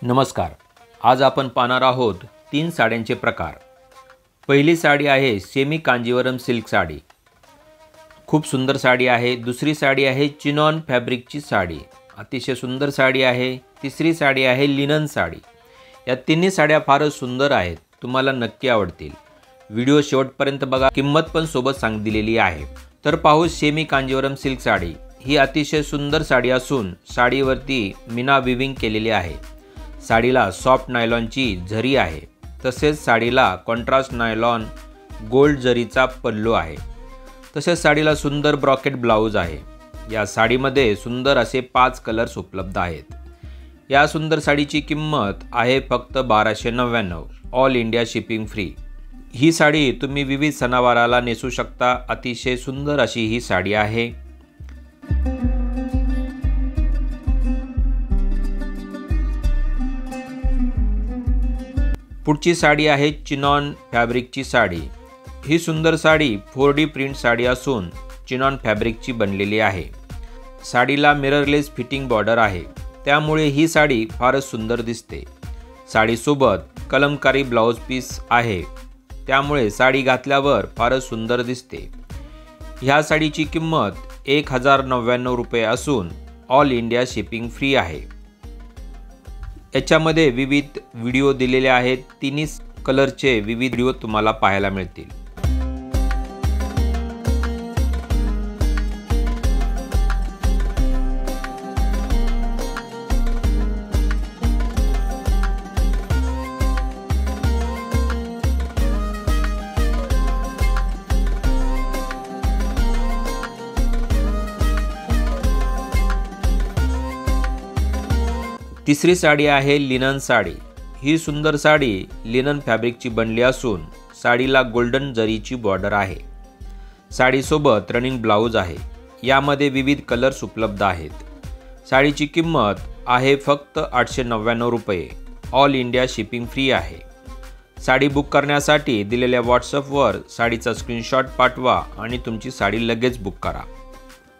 नमस्कार। आज आपण पाहणार आहोत 3 साड्यांचे प्रकार। पहिली साडी आहे सेमी कांजीवरम सिल्क साडी। खूप सुंदर साडी आहे। दुसरी साडी आहे चिनॉन फॅब्रिकची साडी, अतिशय सुंदर साडी आहे। तिसरी साडी आहे लिनन साडी। या तिन्ही साड्या फारच सुंदर आहेत, तुम्हाला नक्की आवडतील। व्हिडिओ शेवटपर्यंत बघा, किंमत पण सोबत दिलेली आहे। तर पाहू सेमी कांजीवरम सिल्क साडी। ही अतिशय सुंदर साडी असून साडीवरती मीना विविंग केलेली आहे। साडीला सॉफ्ट नायलॉनची झरी आहे, तसेच साडीला कॉन्ट्रास्ट नायलॉन गोल्ड जरीचा पल्लू आहे। तसेच साडीला सुंदर ब्रॉकेट ब्लाउज आहे। या साडीमध्ये सुंदर असे 5 कलर्स उपलब्ध आहेत। या सुंदर साडीची किंमत आहे फक्त 1299, ऑल इंडिया शिपिंग फ्री। ही साडी तुम्ही विविध सणावाराला नेसू शकता। अतिशय सुंदर अशी ही साडी आहे। पुढची साडी आहे चिनॉन फॅब्रिकची साडी। ही सुंदर साडी 4D प्रिंट साडी असून चिनॉन फॅब्रिकची बनलेली आहे। साडीला मिररलेस फिटिंग बॉर्डर आहे, त्यामुळे ही साडी फारच सुंदर दिसते। साडीसोबत कलमकारी ब्लाउज पीस आहे, त्यामुळे साडी घातल्यावर फारच सुंदर दिसते। ह्या साडीची किंमत 1099 रुपये असून ऑल इंडिया शिपिंग फ्री आहे। याच्यामध्ये विविध व्हिडिओ दिलेले आहेत। तिन्ही कलरचे विविध व्हिडिओ तुम्हाला पाहायला मिळतील। तिसरी साडी आहे लिनन साडी। ही सुंदर साडी लिनन फॅब्रिकची बनली असून साडीला गोल्डन जरीची बॉर्डर आहे। साडीसोबत रनिंग ब्लाउज आहे। यामध्ये विविध कलर्स उपलब्ध आहेत। साडीची किंमत आहे फक्त 899 रुपये, ऑल इंडिया शिपिंग फ्री आहे। साडी बुक करण्यासाठी दिलेल्या व्हॉट्सअपवर साडीचा स्क्रीनशॉट पाठवा आणि तुमची साडी लगेच बुक करा।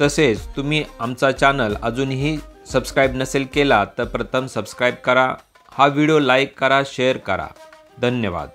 तसेच तुम्ही आमचा चॅनल अजूनही सबस्क्राईब नसेल केला तर प्रथम सबस्क्राईब करा। हा व्हिडिओ लाईक करा, शेअर करा। धन्यवाद।